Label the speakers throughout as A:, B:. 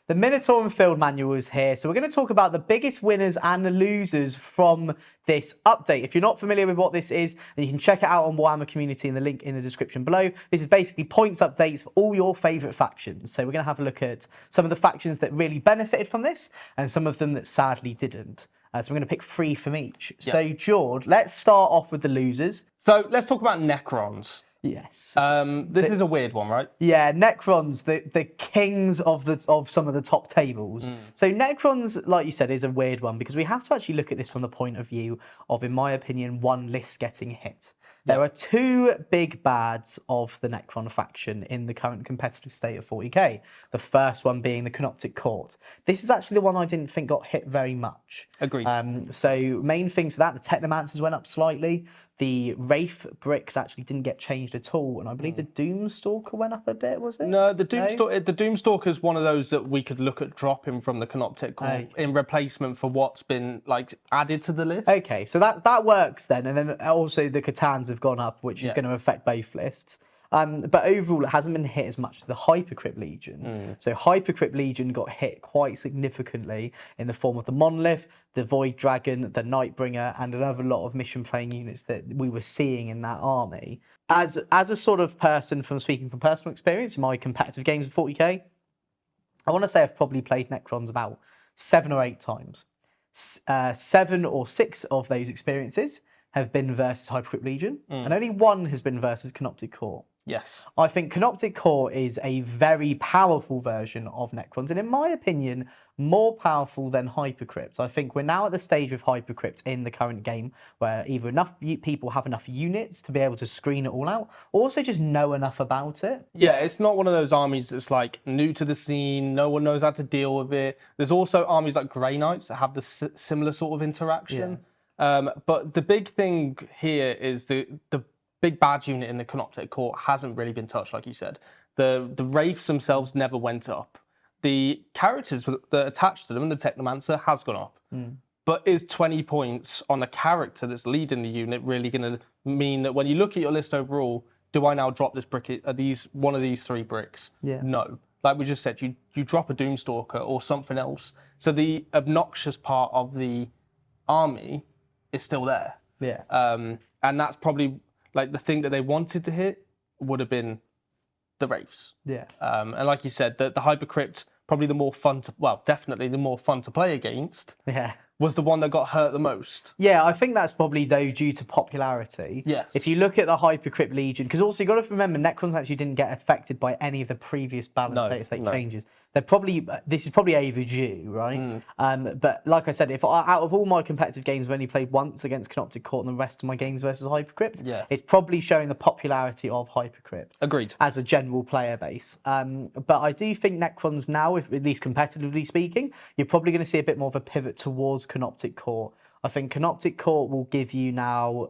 A: The Minotaur Field Manual is here, so we're going to talk about the biggest winners and the losers from this update. If you're not familiar with what this is, then you can check it out on Warhammercommunity in the link in the description below. This is basically points updates for all your favourite factions. So we're going to have a look at some of the factions that really benefited from this and some of them that sadly didn't. So we're going to pick 3 from each. Yep. So George, let's start off with the losers.
B: So let's talk about Necrons.
A: Yes.
B: This is a weird one, right?
A: Yeah, Necrons, the kings of some of the top tables. So Necrons, like you said, is a weird one because we have to actually look at this from the point of view of, in my opinion, one list getting hit. There are 2 big bads of the Necron faction in the current competitive state of 40k. The first one being the Canoptic Court. This is actually the one I didn't think got hit very much.
B: Agreed.
A: So main things for that, the Technomancers went up slightly. The Wraith bricks actually didn't get changed at all, and I believe the Doomstalker went up a bit, was it?
B: No, the Doomstalker is one of those that we could look at dropping from the Canoptic Court in replacement for what's been added to the list.
A: Okay, so that works then, and then also the Catans have gone up, which is going to affect both lists. But overall, it hasn't been hit as much as the Hypercrypt Legion. So Hypercrypt Legion got hit quite significantly in the form of the Monolith, the Void Dragon, the Nightbringer, and another lot of mission-playing units that we were seeing in that army. As a sort of person speaking from personal experience in my competitive games of 40k, I want to say I've probably played Necrons about 7 or 8 times. 7 or 6 of those experiences have been versus Hypercrypt Legion, and only 1 has been versus Canoptic Court.
B: Yes.
A: I think Canoptic Court is a very powerful version of Necrons, and in my opinion, more powerful than Hypercrypt. I think we're now at the stage of Hypercrypt in the current game where either enough people have enough units to be able to screen it all out, or also just know enough about it.
B: Yeah, it's not one of those armies that's new to the scene, no one knows how to deal with it. There's also armies like Grey Knights that have the similar sort of interaction. Yeah. But the big thing here is the big bad unit in the Canoptic Court hasn't really been touched, like you said. The Wraiths themselves never went up. The characters that are attached to them, and the Technomancer has gone up. But is 20 points on a character that's leading the unit really going to mean that when you look at your list overall, do I now drop this brick? Are these one of these 3 bricks?
A: Yeah.
B: No. Like we just said, you drop a Doomstalker or something else. So the obnoxious part of the army is still there.
A: Yeah.
B: And that's probably the thing that they wanted to hit would have been the Wraiths.
A: Yeah.
B: And like you said, the Hypercrypt, probably definitely the more fun to play against.
A: Yeah.
B: Was the one that got hurt the most.
A: Yeah, I think that's probably, though, due to popularity.
B: Yes.
A: If you look at the Hypercrypt Legion, because also you've got to remember, Necrons actually didn't get affected by any of the previous balance data state changes. This is probably overdue, right? But like I said, if out of all my competitive games, I've only played once against Canoptic Court and the rest of my games versus Hypercrypt, it's probably showing the popularity of Hypercrypt.
B: Agreed.
A: As a general player base. But I do think Necrons now, at least competitively speaking, you're probably going to see a bit more of a pivot towards Canoptic Court. I think Canoptic Court will give you now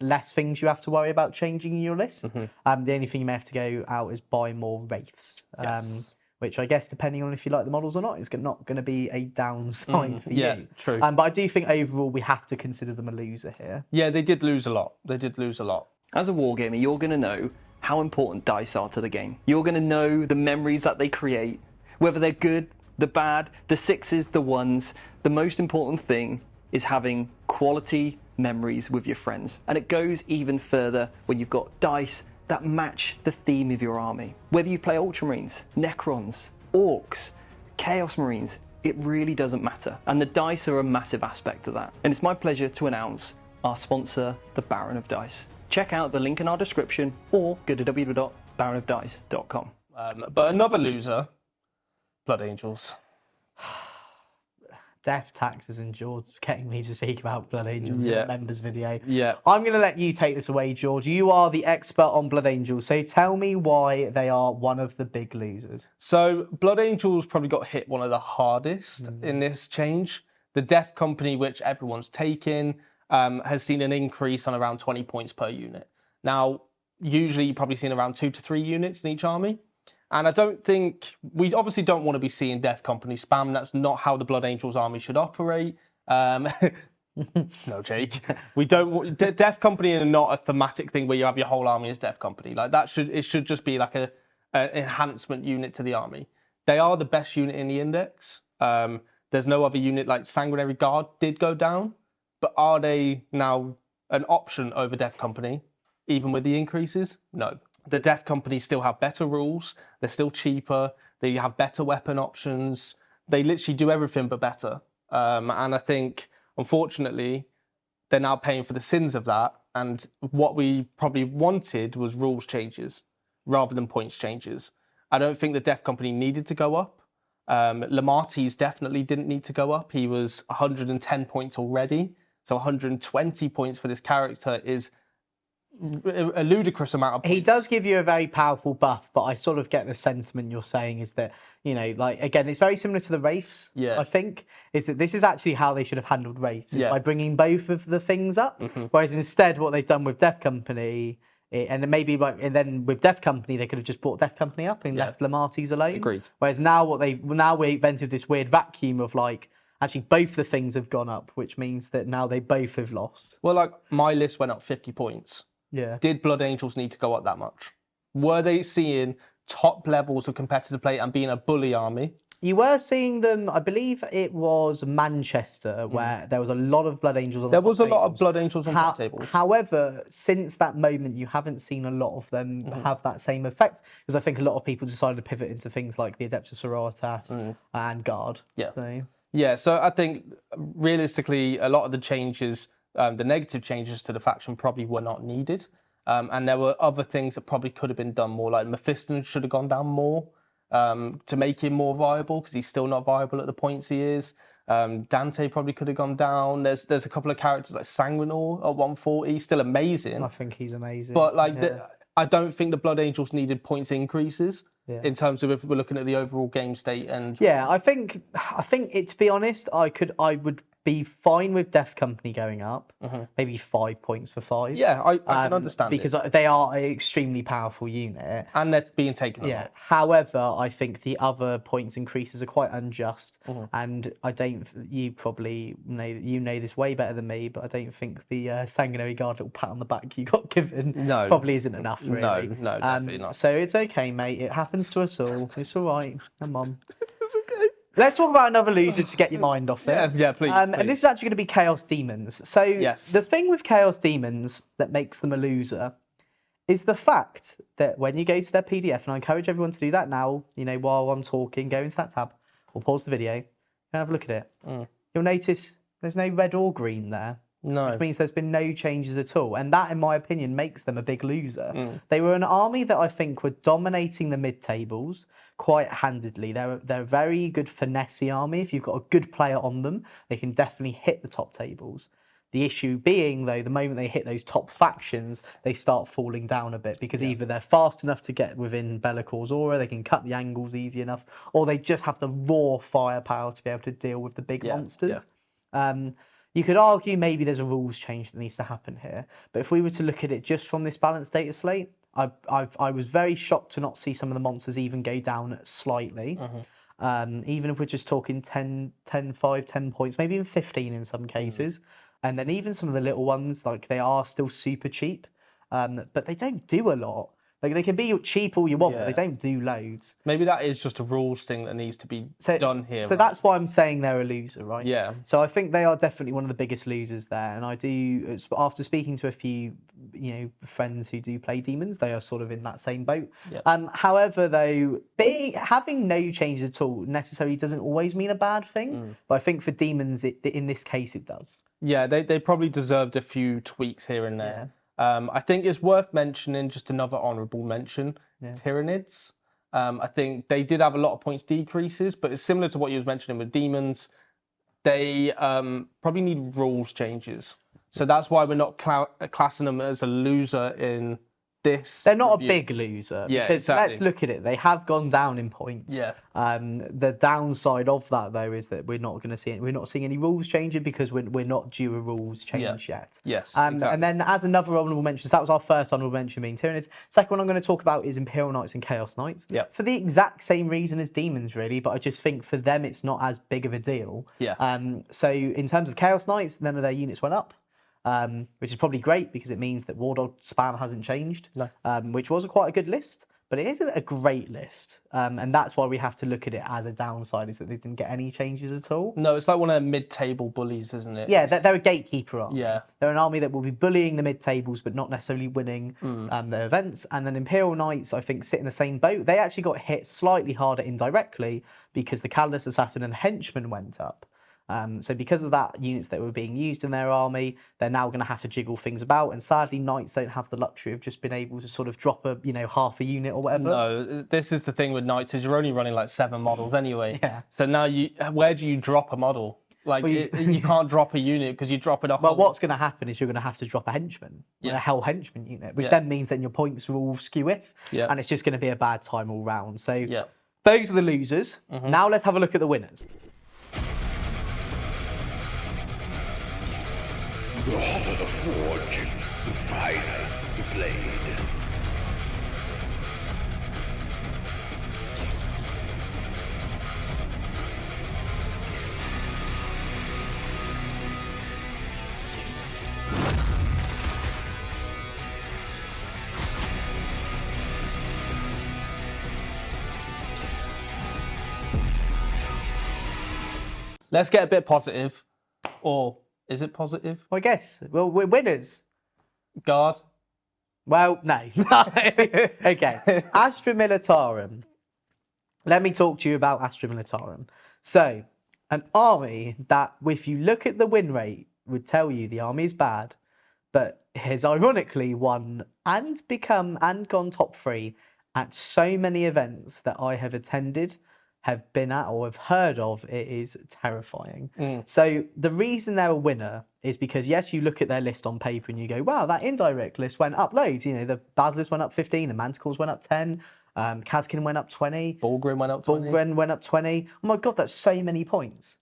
A: less things you have to worry about changing in your list. The only thing you may have to go out is buy more Wraiths.
B: Yes.
A: Which I guess, depending on if you like the models or not, is not going to be a downside for you.
B: Yeah, true.
A: But I do think overall we have to consider them a loser here.
B: Yeah, they did lose a lot.
C: As a wargamer, you're going to know how important dice are to the game. You're going to know the memories that they create, whether they're good, the bad, the 6s, the 1s. The most important thing is having quality memories with your friends. And it goes even further when you've got dice that match the theme of your army. Whether you play Ultramarines, Necrons, Orcs, Chaos Marines, it really doesn't matter. And the dice are a massive aspect of that. And it's my pleasure to announce our sponsor, the Baron of Dice. Check out the link in our description or go to www.baronofdice.com.
B: But another loser, Blood Angels.
A: Death taxes and George getting me to speak about Blood Angels in the members video.
B: Yeah.
A: I'm going to let you take this away, George. You are the expert on Blood Angels, so tell me why they are one of the big losers.
B: So Blood Angels probably got hit one of the hardest in this change. The Death Company, which everyone's taken, has seen an increase on around 20 points per unit. Now, usually you've probably seen around 2 to 3 units in each army. And I don't think, we obviously don't want to be seeing Death Company spam. That's not how the Blood Angels army should operate. No, Jake. We don't. Death Company are not a thematic thing where you have your whole army as Death Company. It should just be an enhancement unit to the army. They are the best unit in the index. There's no other unit like Sanguinary Guard did go down, but are they now an option over Death Company, even with the increases? No. The Death Company still have better rules. They're still cheaper. They have better weapon options. They literally do everything but better. And I think, unfortunately, they're now paying for the sins of that. And what we probably wanted was rules changes rather than points changes. I don't think the Death Company needed to go up. Lamarty's definitely didn't need to go up. He was 110 points already. So 120 points for this character is a ludicrous amount of points.
A: He does give you a very powerful buff, but I sort of get the sentiment you're saying is that, you know, like, again, it's very similar to the Wraiths, I think, is that this is actually how they should have handled Wraiths, is by bringing both of the things up. Whereas instead, what they've done with Death Company, and then maybe like, and then with Death Company, they could have just brought Death Company up and left Lamarty's alone.
B: Agreed.
A: Whereas now we've entered this weird vacuum of like, actually both the things have gone up, which means that now they both have lost.
B: Well, like, my list went up 50 points.
A: Yeah.
B: Did Blood Angels need to go up that much? Were they seeing top levels of competitive play and being a bully army?
A: You were seeing them, I believe it was Manchester, where there was a lot of Blood Angels on
B: There
A: top
B: was a lot of
A: tables.
B: Blood Angels on top tables.
A: However, since that moment, you haven't seen a lot of them have that same effect, because I think a lot of people decided to pivot into things like the Adeptus Sororitas and Guard.
B: Yeah, so I think realistically, a lot of the changes, the negative changes to the faction probably were not needed. And there were other things that probably could have been done more, like Mephiston should have gone down more to make him more viable, because he's still not viable at the points he is. Dante probably could have gone down. There's a couple of characters like Sanguinor at 140, still amazing.
A: I think he's amazing.
B: But like, I don't think the Blood Angels needed points increases. In terms of if we're looking at the overall game state. And
A: I think it, to be honest, I would be fine with Death Company going up, maybe 5 points for 5.
B: Yeah, I can understand
A: because they are an extremely powerful unit,
B: and they're being taken.
A: Yeah. However, I think the other points increases are quite unjust, and I don't. You probably know this way better than me, but I don't think the Sanguinary Guard little pat on the back you got given probably isn't enough. Really.
B: No, definitely not.
A: So it's okay, mate. It happens to us all. It's all right. Come on.
B: It's okay.
A: Let's talk about another loser to get your mind off it.
B: Yeah, please,
A: And this is actually going to be Chaos Demons. So
B: Yes.
A: the thing with Chaos Demons that makes them a loser is the fact that when you go to their PDF, and I encourage everyone to do that now, while I'm talking, go into that tab or pause the video and have a look at it. You'll notice there's no red or green there.
B: No.
A: Which means there's been no changes at all. And that, in my opinion, makes them a big loser. They were an army that I think were dominating the mid-tables quite handedly. They're a very good finesse army. If you've got a good player on them, they can definitely hit the top tables. The issue being, though, the moment they hit those top factions, they start falling down a bit, because either they're fast enough to get within Bellacor's aura, they can cut the angles easy enough, or they just have the raw firepower to be able to deal with the big monsters. You could argue maybe there's a rules change that needs to happen here. But if we were to look at it just from this balanced data slate, I was very shocked to not see some of the monsters even go down slightly. Even if we're just talking 10 points, maybe even 15 in some cases. And then even some of the little ones, like, they are still super cheap, but they don't do a lot. Like, they can be cheap all you want, but they don't do loads.
B: Maybe that is just a rules thing that needs to be done here.
A: So that's why I'm saying they're a loser, right?
B: Yeah.
A: So I think they are definitely one of the biggest losers there. And I do, after speaking to a few, friends who do play Demons, they are sort of in that same boat. However, though, having no changes at all necessarily doesn't always mean a bad thing. But I think for Demons, in this case, it does.
B: Yeah, they probably deserved a few tweaks here and there. I think it's worth mentioning, just another honourable mention, Tyranids. I think they did have a lot of points decreases, but it's similar to what you was mentioning with Demons. They probably need rules changes. So that's why we're not classing them as a loser in this.
A: They're not a big loser, because let's look at it. They have gone down in points. The downside of that, though, is that we're not seeing any rules changing, because we're not due a rules change yet.
B: Exactly.
A: And then, as another honourable mention, so that was our first honourable mention being Tyranids. Second one I'm going to talk about is Imperial Knights and Chaos Knights. For the exact same reason as Demons, really, but I just think for them it's not as big of a deal. So in terms of Chaos Knights, none of their units went up. Which is probably great, because it means that War Dog spam hasn't changed, which was quite a good list. but it isn't a great list. And that's why we have to look at it as a downside, is that they didn't get any changes at all.
B: No, it's like one of the mid-table bullies, isn't it?
A: Yeah, they're a gatekeeper army.
B: Yeah.
A: They're an army that will be bullying the mid-tables, but not necessarily winning their events. And then Imperial Knights, I think, sit in the same boat. They actually got hit slightly harder indirectly because the Catalyst Assassin and Henchman went up. So because of that, units that were being used in their army, they're now going to have to jiggle things about. And sadly, Knights don't have the luxury of just being able to sort of drop a, half a unit or whatever.
B: No, this is the thing with Knights, is you're only running like 7 models anyway.
A: Yeah.
B: So now where do you drop a model? Like, you can't drop a unit because you drop it a whole...
A: Well, what's going to happen is you're going to have to drop a henchman, a hell henchman unit, which then means then your points will skew and it's just going to be a bad time all round. So those are the losers. Now let's have a look at the winners.
D: The hotter the forge, the finer the blade.
B: Let's get a bit positive. Or is it positive?
A: Well, I guess. Well, we're winners.
B: Guard.
A: Well, no. Okay. Astra Militarum. Let me talk to you about Astra Militarum. So, an army that, if you look at the win rate, would tell you the army is bad, but has ironically won and gone top 3 at so many events that I have attended, have been at, or have heard of. It is terrifying. So the reason they're a winner is because, yes, you look at their list on paper and you go, wow, that indirect list went up loads. The Basilisk went up 15, the Manticores went up 10, Kazkin went up 20.
B: Bulgrin went up 20.
A: Bulgrin went up 20. Oh my God, that's so many points.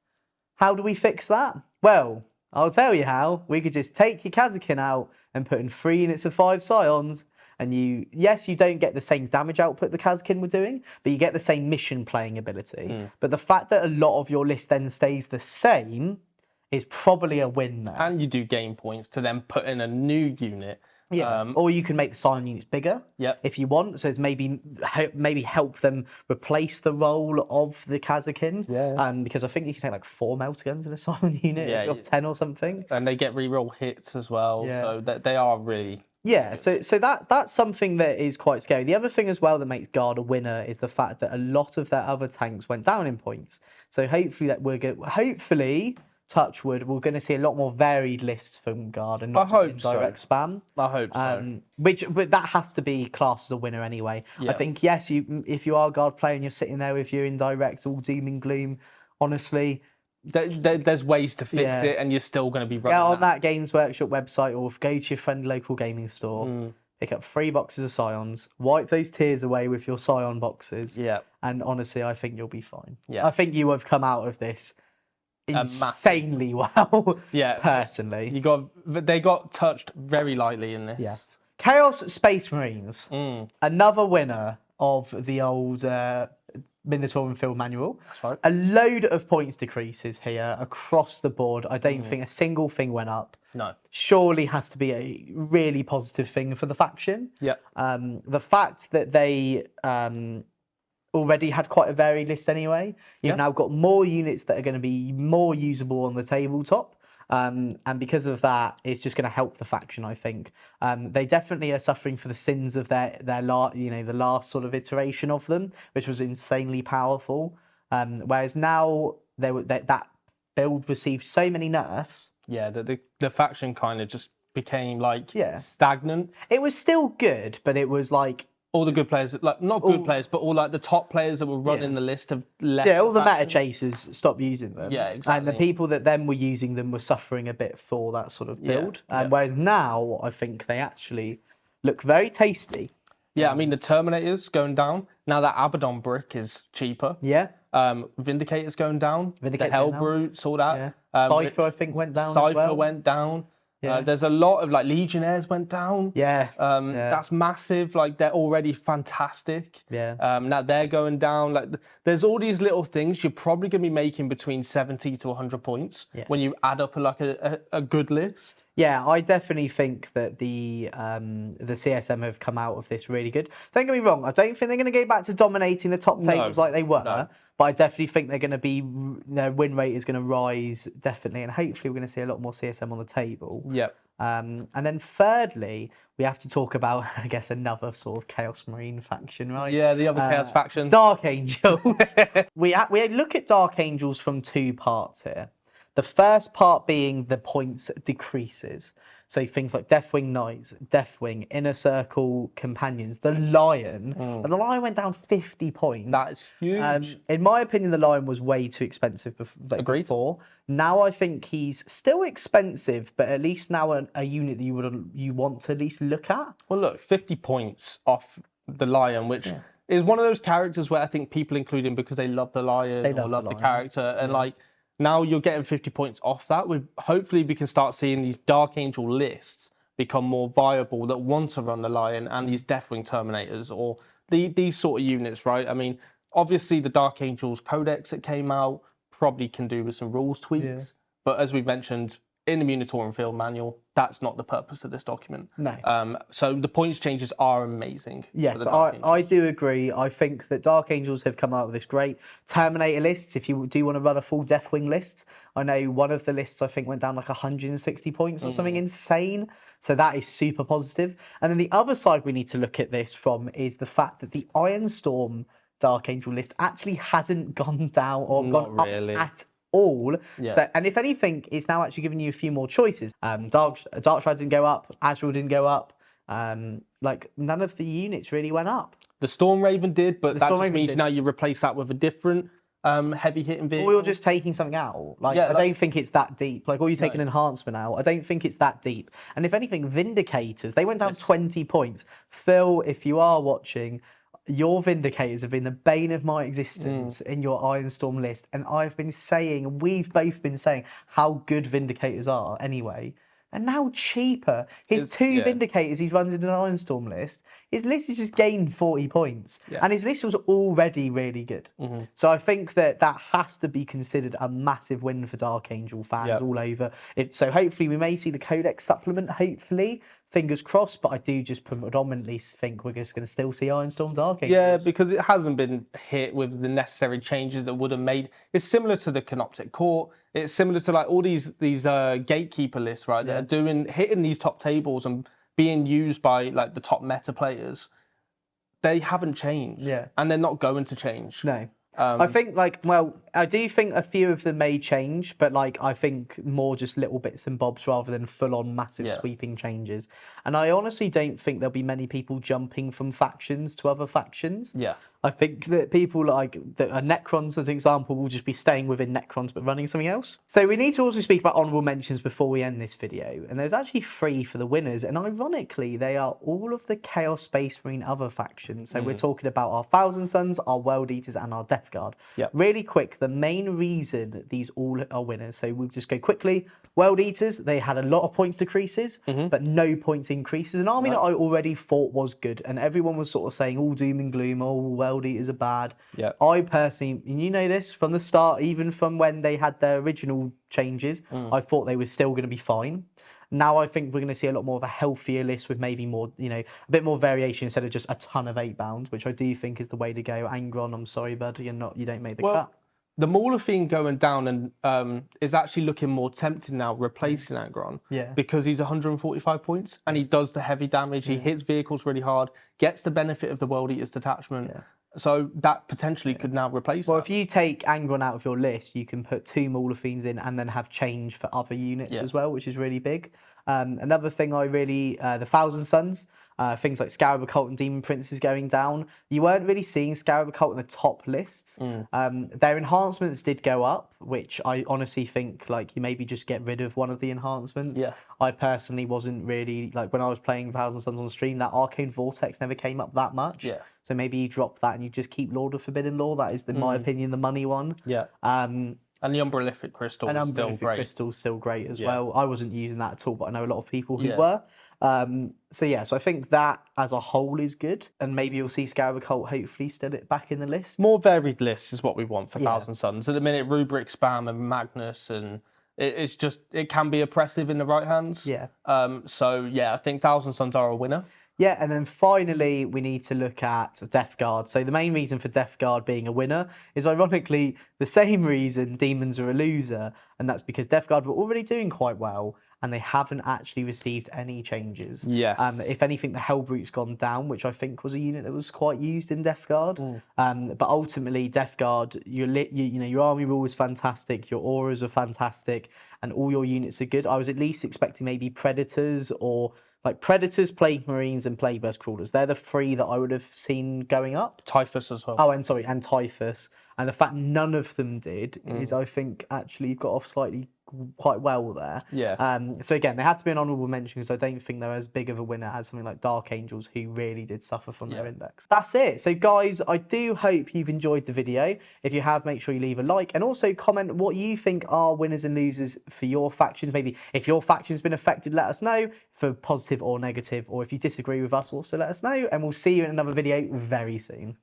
A: How do we fix that? Well, I'll tell you how. We could just take your Kazkin out and put in 3 units of 5 Scions. And you don't get the same damage output the Kazkin were doing, but you get the same mission playing ability. But the fact that a lot of your list then stays the same is probably a win there.
B: And you do gain points to then put in a new unit.
A: Yeah, or you can make the Scion units bigger if you want. So it's maybe help them replace the role of the Kazkin. Because I think you can take like 4 melter guns in a Scion unit of 10 or something.
B: And they get reroll hits as well. So they are really...
A: Yeah, so that's something that is quite scary. The other thing as well that makes Guard a winner is the fact that a lot of their other tanks went down in points. So hopefully, touchwood, we're going to see a lot more varied lists from Guard and not just indirect spam.
B: I hope so.
A: But that has to be classed as a winner anyway. I think, yes, if you are a Guard player and you're sitting there with your indirect all doom and gloom, honestly...
B: There's ways to fix it, and you're still going to be running.
A: Get on that Games Workshop website, or go to your friendly local gaming store, pick up 3 boxes of Scions, wipe those tears away with your Scion boxes. And honestly, I think you'll be fine. I think you have come out of this insanely well. Personally,
B: they got touched very lightly in this.
A: Yes. Chaos Space Marines, another winner of the old Minotaur and Field Manual.
B: That's right.
A: A load of points decreases here across the board. I don't think a single thing went up.
B: No.
A: Surely has to be a really positive thing for the faction. The fact that they already had quite a varied list anyway. You've now got more units that are going to be more usable on the tabletop. And because of that, it's just going to help the faction, I think. They definitely are suffering for the sins of the last sort of iteration of them, which was insanely powerful. Whereas now that build received so many nerfs.
B: Yeah, the faction kind of just became like stagnant.
A: It was still good, but it was like...
B: All the good players, like not good players, but all like the top players that were running the list have left.
A: Yeah, all the meta chasers stopped using them.
B: Yeah, exactly.
A: And the people that then were using them were suffering a bit for that sort of build. Whereas now, I think they actually look very tasty.
B: Yeah, I mean the Terminator's going down. Now that Abaddon brick is cheaper.
A: Yeah.
B: Vindicator's going down.
A: Vindicator's
B: the Hellbrute, all that.
A: Yeah. Cypher, I think, went down
B: Cypher
A: as well.
B: went down.
A: Yeah.
B: There's a lot of like Legionnaires went down.
A: That's
B: massive. Like they're already fantastic. Now they're going down. Like there's all these little things. You're probably going to be making between 70 to 100 points when you add up like a good list.
A: Yeah, I definitely think that the CSM have come out of this really good. Don't get me wrong, I don't think they're going to go back to dominating the top tables like they were, but I definitely think they're going to be, their win rate is going to rise definitely, and hopefully we're going to see a lot more CSM on the table.
B: Yep.
A: And then thirdly, we have to talk about, I guess, another sort of Chaos Marine faction, right?
B: Yeah, the other Chaos faction.
A: Dark Angels. we look at Dark Angels from two parts here. The first part being the points decreases. So things like Deathwing Knights, Deathwing, Inner Circle Companions, the Lion. And the Lion went down 50 points.
B: That is huge.
A: In my opinion, the Lion was way too expensive before. Now I think he's still expensive, but at least now a unit that you want to at least look at.
B: Well, look, 50 points off the Lion, which is one of those characters where I think people include him because they love the Lion or love the character. And like, now you're getting 50 points off that. Hopefully we can start seeing these Dark Angel lists become more viable that want to run the Lion and these Deathwing Terminators or these sort of units, right? I mean, obviously the Dark Angels Codex that came out probably can do with some rules tweaks. But as we've mentioned, in the Munitorum Field Manual, that's not the purpose of this document.
A: No.
B: So the points changes are amazing.
A: Yes, I do agree. I think that Dark Angels have come out with this great Terminator lists. If you do want to run a full Deathwing list, I know one of the lists I think went down like 160 points or something insane. So that is super positive. And then the other side we need to look at this from is the fact that the Ironstorm Dark Angel list actually hasn't gone down or gone up at all. So, and if anything, it's now actually giving you a few more choices. Darkshroud didn't go up, Azrael didn't go up. Like none of the units really went up.
B: The Storm Raven did, but that just means now you replace that with a different heavy hitting vehicle.
A: Or you're just taking something out. Like I don't think it's that deep. Like, or you take an enhancement out. I don't think it's that deep. And if anything, Vindicators, they went down 20 points. Phil, if you are watching, your Vindicators have been the bane of my existence in your Ironstorm list. And I've been saying, we've both been saying how good Vindicators are anyway. They're now cheaper. His two Vindicators he runs in an Ironstorm list, his list has just gained 40 points. And his list was already really good. So I think that has to be considered a massive win for Dark Angel fans all over. So hopefully we may see the Codex supplement, hopefully. Fingers crossed, but I do just predominantly think we're just going to still see Ironstorm Dark Angels.
B: Yeah, because it hasn't been hit with the necessary changes that would have made. It's similar to the Canoptic Court. It's similar to like all these gatekeeper lists, right? That are hitting these top tables and being used by like the top meta players. They haven't changed, and they're not going to change.
A: No. I think I do think a few of them may change, but I think more just little bits and bobs rather than full on massive sweeping changes. And I honestly don't think there'll be many people jumping from factions to other factions.
B: Yeah.
A: I think that people like Necrons, as an example, will just be staying within Necrons but running something else. So we need to also speak about honourable mentions before we end this video. And there's actually 3 for the winners. And ironically, they are all of the Chaos Space Marine other factions. So we're talking about our Thousand Sons, our World Eaters, and our Death Guard. Really quick, the main reason these all are winners. So we'll just go quickly. World Eaters, they had a lot of points decreases, but no points increases. An army that I already thought was good. And everyone was sort of saying all doom and gloom, World Eaters are bad. I personally, and you know this from the start, even from when they had their original changes, I thought they were still going to be fine. Now I think we're going to see a lot more of a healthier list with maybe more, a bit more variation instead of just a ton of 8-bound, which I do think is the way to go. Angron, I'm sorry, bud, you don't make the cut.
B: The Mauler thing going down and is actually looking more tempting now, replacing Angron. Because he's 145 points and he does the heavy damage. He hits vehicles really hard, gets the benefit of the World Eaters detachment. So that potentially could now replace
A: if you take Angron out of your list, you can put 2 Mauler Fiends in and then have change for other units as well, which is really big. Another thing the Thousand Sons, things like Scarab Occult and Demon Princes going down. You weren't really seeing Scarab Occult in the top lists. Their enhancements did go up, which I honestly think you maybe just get rid of one of the enhancements. I personally wasn't really, when I was playing Thousand Sons on stream, that Arcane Vortex never came up that much. So maybe you drop that and you just keep Lord of Forbidden Law. That is, in my opinion, the money one.
B: And the Umbralific Crystal is still great.
A: Crystal's still great as well. I wasn't using that at all, but I know a lot of people who were. So I think that as a whole is good. And maybe you'll see Scarab Occult hopefully still back in the list.
B: More varied lists is what we want for Thousand Sons. At the minute, Rubric, Spam and Magnus and It's just, it can be oppressive in the right hands.
A: Yeah.
B: So yeah, I think Thousand Sons are a winner.
A: Yeah, and then finally, we need to look at Death Guard. So the main reason for Death Guard being a winner is ironically the same reason Demons are a loser, and that's because Death Guard were already doing quite well, and they haven't actually received any changes.
B: Yes.
A: If anything, the Hellbrute's gone down, which I think was a unit that was quite used in Death Guard. But ultimately, Death Guard, you know, your army rule is fantastic, your auras are fantastic, and all your units are good. I was at least expecting maybe Predators or like Predators, Plague Marines, and Plague Burst Crawlers. They're the three that I would have seen going up.
B: Typhus as well.
A: Oh, and sorry, and Typhus. And the fact none of them did is, I think, actually you've got off slightly quite well there.
B: Yeah.
A: So again, they have to be an honourable mention because I don't think they're as big of a winner as something like Dark Angels, who really did suffer from their index. That's it. So guys, I do hope you've enjoyed the video. If you have, make sure you leave a like and also comment what you think are winners and losers for your factions. Maybe if your faction's been affected, let us know, for positive or negative, or if you disagree with us, also let us know, and we'll see you in another video very soon.